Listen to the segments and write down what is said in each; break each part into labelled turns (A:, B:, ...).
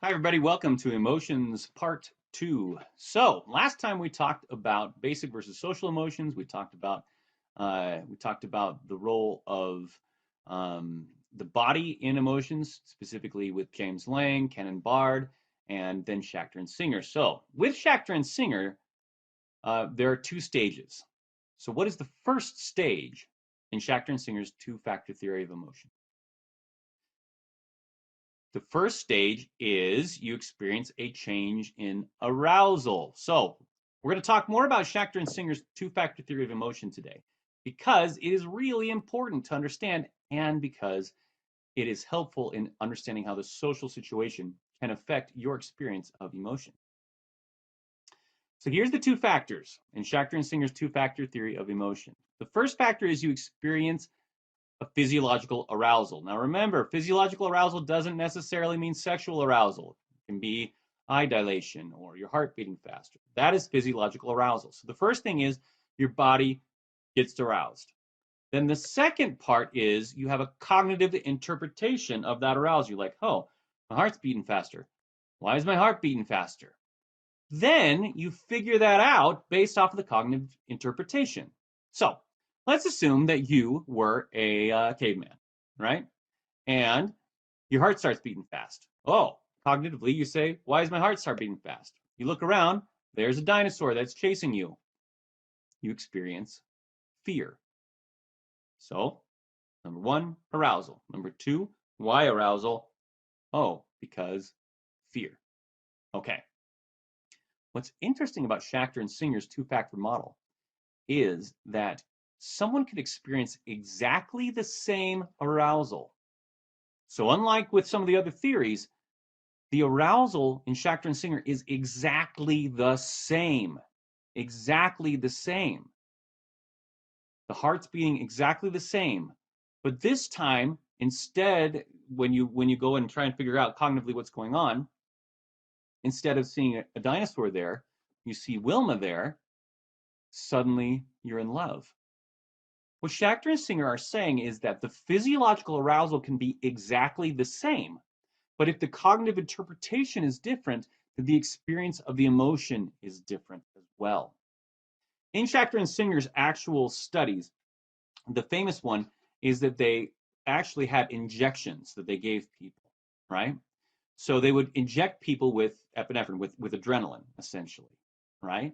A: Hi, everybody. Welcome to Emotions Part 2. So, last time we talked about basic versus social emotions. We talked about the role of the body in emotions, specifically with James Lang, Ken and Bard, and then Schachter and Singer. So, with Schachter and Singer, there are two stages. So, what is the first stage in Schachter and Singer's two-factor theory of emotion? The first stage is you experience a change in arousal. So we're going to talk more about Schachter and Singer's two-factor theory of emotion today because it is really important to understand and because it is helpful in understanding how the social situation can affect your experience of emotion. So here's the two factors in Schachter and Singer's two-factor theory of emotion. The first factor is you experience a physiological arousal. Now remember, physiological arousal doesn't necessarily mean sexual arousal. It can be eye dilation or your heart beating faster. That is physiological arousal. So the first thing is your body gets aroused. Then the second part is you have a cognitive interpretation of that arousal. You're like, oh, my heart's beating faster. Why is my heart beating faster? Then you figure that out based off of the cognitive interpretation. So let's assume that you were a caveman, right? And your heart starts beating fast. Oh, cognitively, you say, why does my heart start beating fast? You look around, there's a dinosaur that's chasing you. You experience fear. So, number one, arousal. Number two, why arousal? Oh, because fear. Okay. What's interesting about Schachter and Singer's two-factor model is that someone could experience exactly the same arousal. So unlike with some of the other theories, the arousal in Schachter and Singer is exactly the same. Exactly the same. The heart's beating exactly the same. But this time, instead, when you go and try and figure out cognitively what's going on, instead of seeing a dinosaur there, you see Wilma there, suddenly you're in love. What Schachter and Singer are saying is that the physiological arousal can be exactly the same, but if the cognitive interpretation is different, then the experience of the emotion is different as well. In Schachter and Singer's actual studies, the famous one is that they actually had injections that they gave people, right? So they would inject people with epinephrine, with adrenaline, essentially, right?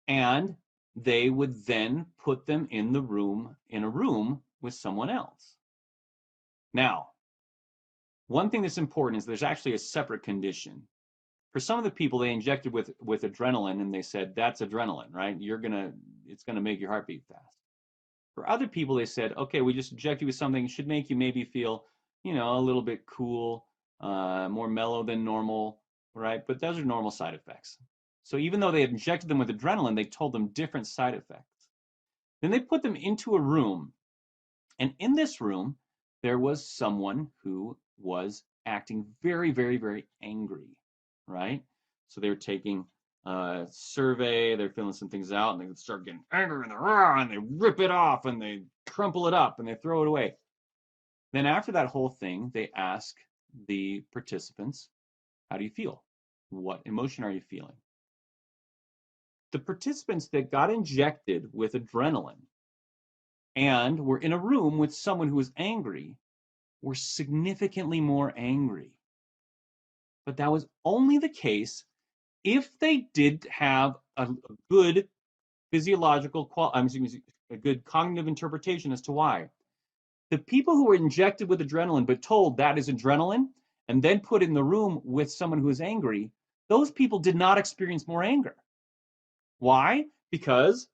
A: And they would then put them in a room with someone else. Now, one thing that's important is there's actually a separate condition. For some of the people they injected with adrenaline and they said that's adrenaline, right? It's gonna make your heart beat fast. For other people they said, okay, we just inject you with something that should make you maybe feel, a little bit cool, more mellow than normal, right? But those are normal side effects. So even though they had injected them with adrenaline, they told them different side effects. Then they put them into a room, and in this room, there was someone who was acting very, very, very angry, right? So they were taking a survey, they're filling some things out, and they start getting angry, and they rip it off, and they crumple it up, and they throw it away. Then after that whole thing, they ask the participants, how do you feel? What emotion are you feeling? The participants that got injected with adrenaline and were in a room with someone who was angry were significantly more angry. But that was only the case if they did have a good a good cognitive interpretation as to why. The people who were injected with adrenaline but told that is adrenaline and then put in the room with someone who is angry, those people did not experience more anger. Why? Because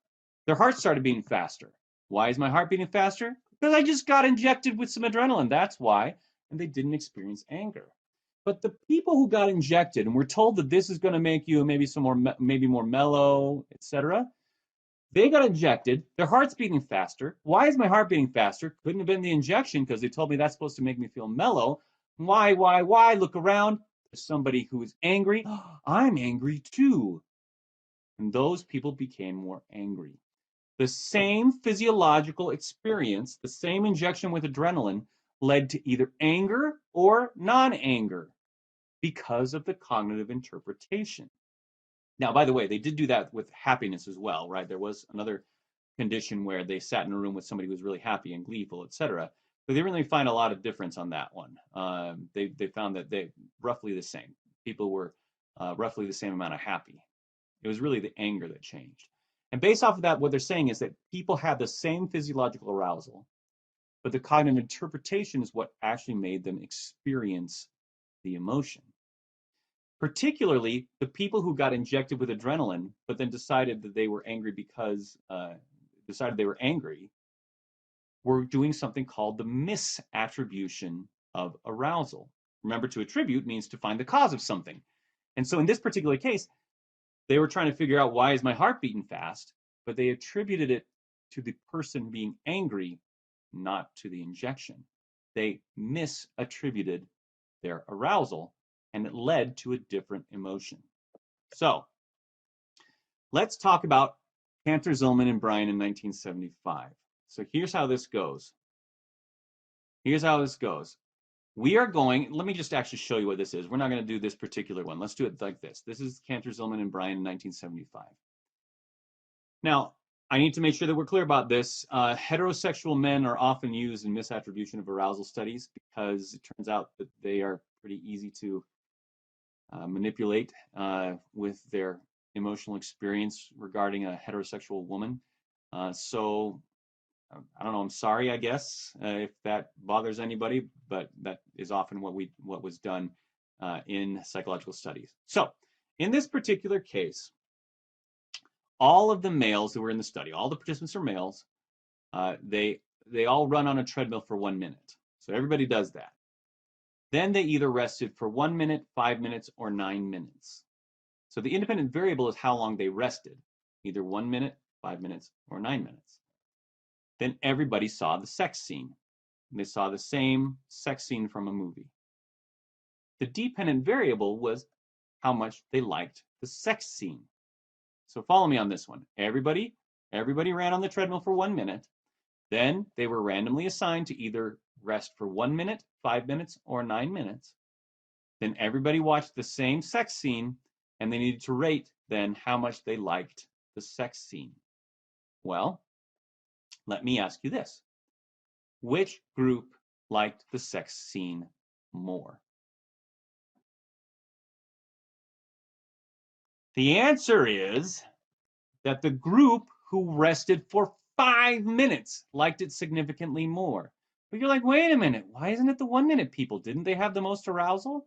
A: their heart started beating faster. Why is my heart beating faster? Because I just got injected with some adrenaline. That's why. And they didn't experience anger. But the people who got injected and were told that this is going to make you maybe more mellow, etc. They got injected. Their heart's beating faster. Why is my heart beating faster? Couldn't have been the injection because they told me that's supposed to make me feel mellow. Why? Look around. There's somebody who is angry. I'm angry too. And those people became more angry. The same physiological experience, the same injection with adrenaline, led to either anger or non anger. because of the cognitive interpretation. Now, by the way, they did do that with happiness as well, right? There was another condition where they sat in a room with somebody who was really happy and gleeful, etc. But they didn't really find a lot of difference on that one. They found that they roughly the same. People were roughly the same amount of happy. It was really the anger that changed. And based off of that, what they're saying is that people have the same physiological arousal, but the cognitive interpretation is what actually made them experience the emotion. Particularly the people who got injected with adrenaline, but then decided that they were angry because were doing something called the misattribution of arousal. Remember, to attribute means to find the cause of something. And so in this particular case, they were trying to figure out, why is my heart beating fast? But they attributed it to the person being angry, not to the injection. They misattributed their arousal, and it led to a different emotion. So let's talk about Cantor, Zillman, and Bryan in 1975. So here's how this goes. We are going, let me just actually show you what this is. We're not going to do this particular one. Let's do it like this. This is Cantor, Zillman, and Bryan in 1975. Now, I need to make sure that we're clear about this. Heterosexual men are often used in misattribution of arousal studies because it turns out that they are pretty easy to manipulate with their emotional experience regarding a heterosexual woman. So I don't know, I'm sorry, I guess, if that bothers anybody, but that is often what was done in psychological studies. So in this particular case, all of the males who were in the study, all the participants are males, they all run on a treadmill for 1 minute. So everybody does that. Then they either rested for 1 minute, 5 minutes, or 9 minutes. So the independent variable is how long they rested, either 1 minute, 5 minutes, or 9 minutes. Then everybody saw the sex scene. They saw the same sex scene from a movie. The dependent variable was how much they liked the sex scene. So follow me on this one. Everybody ran on the treadmill for 1 minute. Then they were randomly assigned to either rest for 1 minute, 5 minutes, or 9 minutes. Then everybody watched the same sex scene, and they needed to rate then how much they liked the sex scene. Well, let me ask you this. Which group liked the sex scene more? The answer is that the group who rested for 5 minutes liked it significantly more. But you're like, wait a minute, why isn't it the 1 minute people? Didn't they have the most arousal?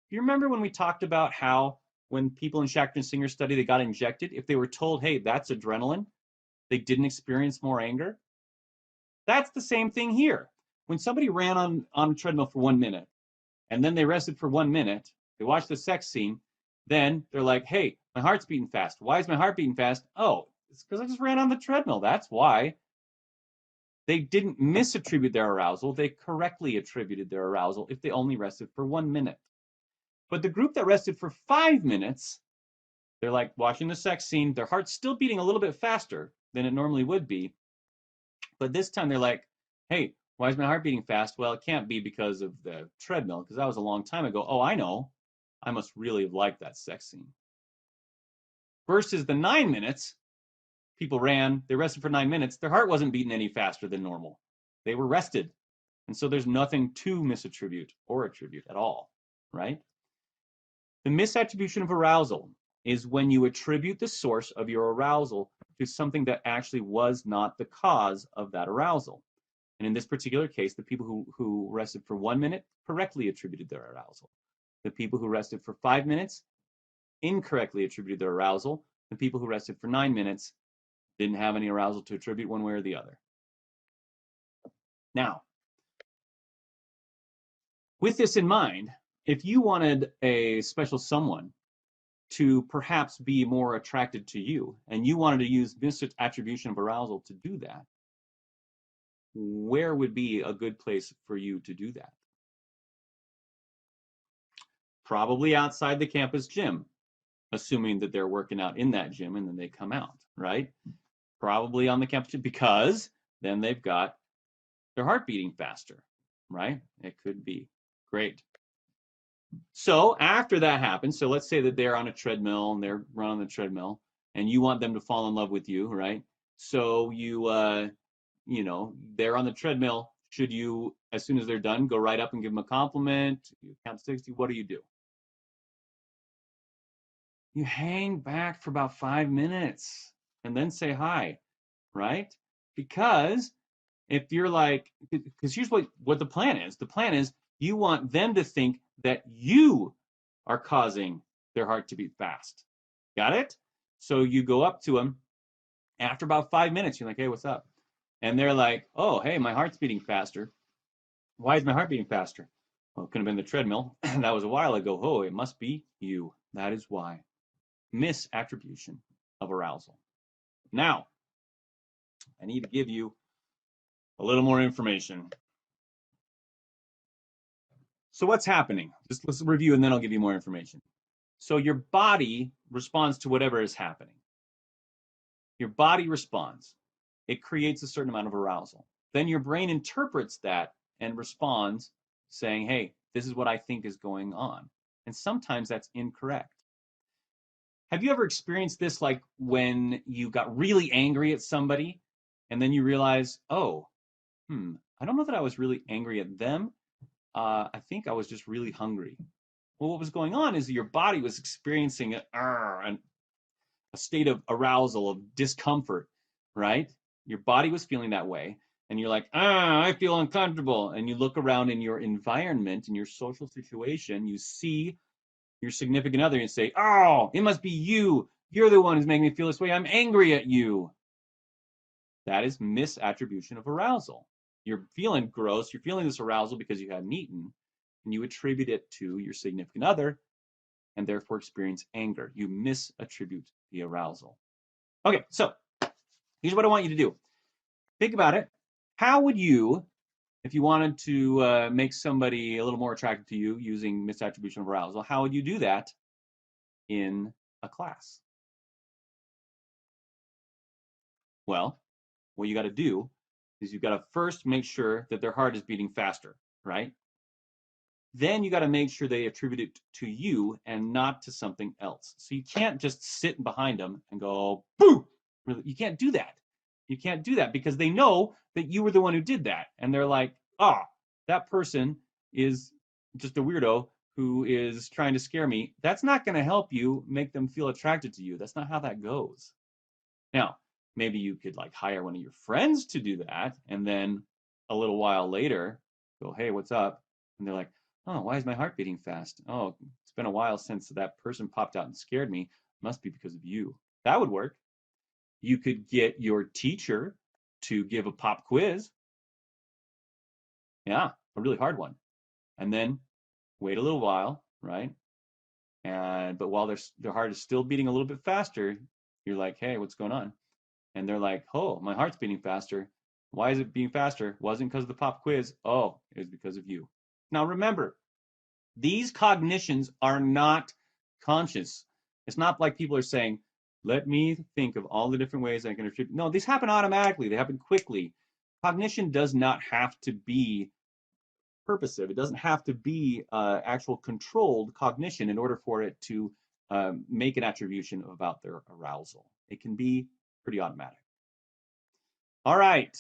A: You remember when we talked about how when people in Schachter and Singer's study, they got injected, if they were told, hey, that's adrenaline, they didn't experience more anger? That's the same thing here. When somebody ran on a treadmill for 1 minute, and then they rested for 1 minute, they watched the sex scene, then they're like, hey, my heart's beating fast. Why is my heart beating fast? Oh, it's because I just ran on the treadmill. That's why. They didn't misattribute their arousal. They correctly attributed their arousal if they only rested for 1 minute. But the group that rested for 5 minutes, they're like watching the sex scene. Their heart's still beating a little bit faster than it normally would be. But this time they're like, hey, why is my heart beating fast? Well, it can't be because of the treadmill, because that was a long time ago. Oh, I know. I must really have liked that sex scene. Versus the 9 minutes, people ran, they rested for 9 minutes. Their heart wasn't beating any faster than normal. They were rested. And so there's nothing to misattribute or attribute at all, right? The misattribution of arousal is when you attribute the source of your arousal to something that actually was not the cause of that arousal. And in this particular case, the people who rested for 1 minute correctly attributed their arousal. The people who rested for 5 minutes incorrectly attributed their arousal. The people who rested for 9 minutes didn't have any arousal to attribute one way or the other. Now, with this in mind, if you wanted a special someone to perhaps be more attracted to you, and you wanted to use misattribution of arousal to do that, where would be a good place for you to do that? Probably outside the campus gym, assuming that they're working out in that gym and then they come out, right? Probably on the campus gym, because then they've got their heart beating faster, right? It could be. Great. So after that happens, so let's say that they're on a treadmill and they're running the treadmill, and you want them to fall in love with you, right? So they're on the treadmill. Should you, as soon as they're done, go right up and give them a compliment? You count to 60. What do? You hang back for about 5 minutes and then say hi, right? Because if you're like, because here's what the plan is. The plan is you want them to think that you are causing their heart to beat fast. Got it? So you go up to them after about 5 minutes. You're like, hey, what's up? And they're like, oh, hey, my heart's beating faster. Why is my heart beating faster? Well, it could have been the treadmill. That was a while ago. Oh, it must be you. That is why. Misattribution of arousal. Now, I need to give you a little more information. So what's happening? Just let's review and then I'll give you more information. So your body responds to whatever is happening. Your body responds. It creates a certain amount of arousal. Then your brain interprets that and responds saying, hey, this is what I think is going on. And sometimes that's incorrect. Have you ever experienced this, like when you got really angry at somebody and then you realize, oh, I don't know that I was really angry at them. I think I was just really hungry. Well, what was going on is your body was experiencing a state of arousal, of discomfort, right? Your body was feeling that way. And you're like, I feel uncomfortable. And you look around in your environment, in your social situation, you see your significant other and say, oh, it must be you. You're the one who's making me feel this way. I'm angry at you. That is misattribution of arousal. You're feeling gross. You're feeling this arousal because you hadn't eaten, and you attribute it to your significant other and therefore experience anger. You misattribute the arousal. Okay, so here's what I want you to do. Think about it. How would you, if you wanted to make somebody a little more attracted to you using misattribution of arousal, how would you do that in a class? Well, what you got to do is you've got to first make sure that their heart is beating faster, right? Then you got to make sure they attribute it to you and not to something else. So you can't just sit behind them and go, boo! You can't do that. You can't do that because they know that you were the one who did that. And they're like, that person is just a weirdo who is trying to scare me. That's not going to help you make them feel attracted to you. That's not how that goes. Now, maybe you could like hire one of your friends to do that. And then a little while later, go, hey, what's up? And they're like, oh, why is my heart beating fast? Oh, it's been a while since that person popped out and scared me. Must be because of you. That would work. You could get your teacher to give a pop quiz. Yeah, a really hard one. And then wait a little while, right? But while their heart is still beating a little bit faster, you're like, hey, what's going on? And they're like, oh, my heart's beating faster. Why is it beating faster? Wasn't because of the pop quiz. Oh, it was because of you. Now remember, these cognitions are not conscious. It's not like people are saying, let me think of all the different ways I can attribute. No, these happen automatically. They happen quickly. Cognition does not have to be purposive. It doesn't have to be actual controlled cognition in order for it to make an attribution about their arousal. It can be pretty automatic. All right.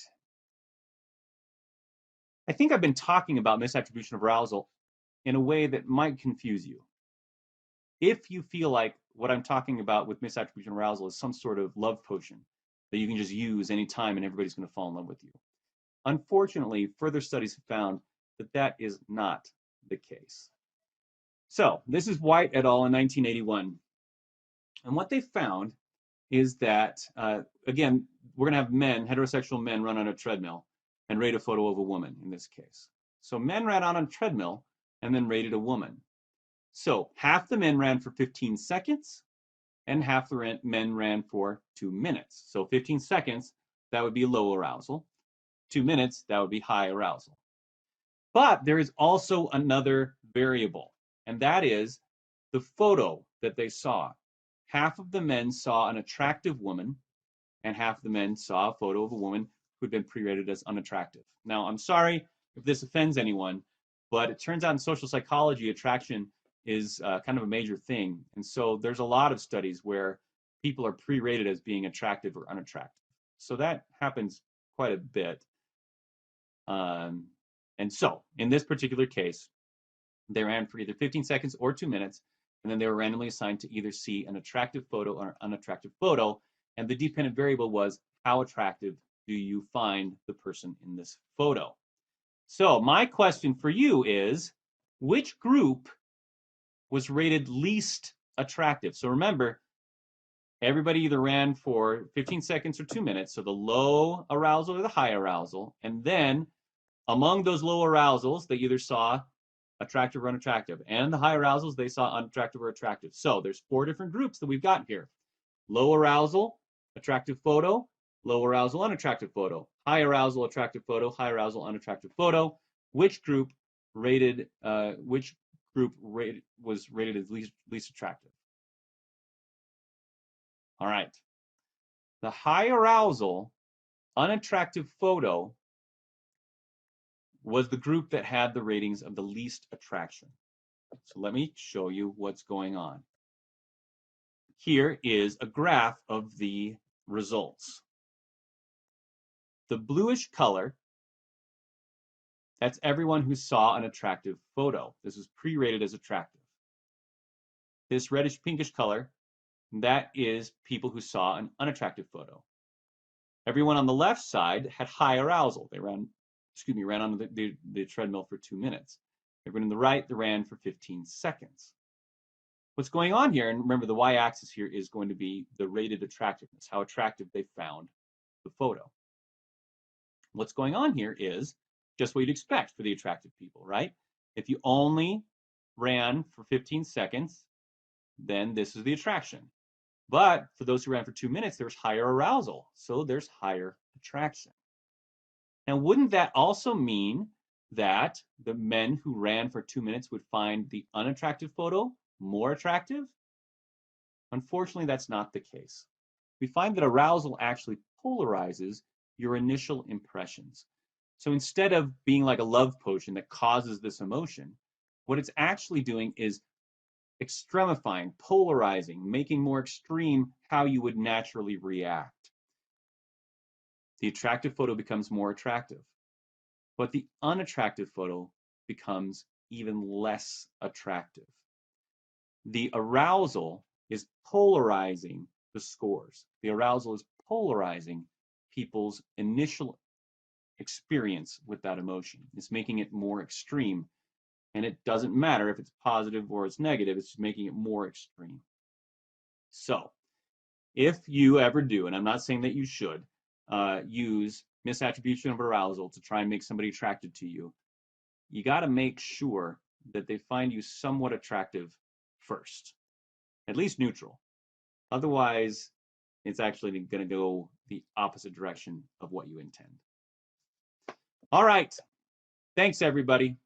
A: I think I've been talking about misattribution of arousal in a way that might confuse you. If you feel like what I'm talking about with misattribution of arousal is some sort of love potion that you can just use anytime and everybody's going to fall in love with you. Unfortunately, further studies have found that that is not the case. So this is White et al. In 1981. And what they found is that, again, we're going to have men, heterosexual men, run on a treadmill and rate a photo of a woman in this case. So men ran on a treadmill and then rated a woman. So half the men ran for 15 seconds and half the men ran for 2 minutes. So 15 seconds, that would be low arousal. 2 minutes, that would be high arousal. But there is also another variable, and that is the photo that they saw. Half of the men saw an attractive woman, and half the men saw a photo of a woman who'd been pre-rated as unattractive. Now, I'm sorry if this offends anyone, but it turns out in social psychology, attraction is kind of a major thing. And so there's a lot of studies where people are pre-rated as being attractive or unattractive. So that happens quite a bit. And so in this particular case, they ran for either 15 seconds or 2 minutes, and then they were randomly assigned to either see an attractive photo or an unattractive photo. And the dependent variable was how attractive do you find the person in this photo? So my question for you is, which group was rated least attractive? So remember, everybody either ran for 15 seconds or 2 minutes, so the low arousal or the high arousal, and then among those low arousals, they either saw attractive or unattractive, and the high arousals, they saw unattractive or attractive. So there's 4 different groups that we've got here. Low arousal, attractive photo, low arousal, unattractive photo, high arousal, attractive photo, high arousal, unattractive photo. Which group was rated as least attractive? All right. The high arousal, unattractive photo was the group that had the ratings of the least attraction. So let me show you what's going on. Here is a graph of the results. The bluish color, that's everyone who saw an attractive photo. This is pre-rated as attractive. This reddish pinkish color, that is people who saw an unattractive photo. Everyone on the left side had high arousal. They ran on the treadmill for 2 minutes. Everyone on the right, they ran for 15 seconds. What's going on here, and remember the y-axis here is going to be the rated attractiveness, how attractive they found the photo. What's going on here is just what you'd expect for the attractive people, right? If you only ran for 15 seconds, then this is the attraction. But for those who ran for 2 minutes, there's higher arousal, so there's higher attraction. Now, wouldn't that also mean that the men who ran for 2 minutes would find the unattractive photo more attractive? Unfortunately, that's not the case. We find that arousal actually polarizes your initial impressions. So instead of being like a love potion that causes this emotion, what it's actually doing is extremifying, polarizing, making more extreme how you would naturally react. The attractive photo becomes more attractive, but the unattractive photo becomes even less attractive. The arousal is polarizing the scores. The arousal is polarizing people's initial experience with that emotion. It's making it more extreme. And it doesn't matter if it's positive or it's negative, it's just making it more extreme. So if you ever do, and I'm not saying that you should, use misattribution of arousal to try and make somebody attracted to you, you got to make sure that they find you somewhat attractive first, at least neutral. Otherwise, it's actually going to go the opposite direction of what you intend. All right. Thanks, everybody.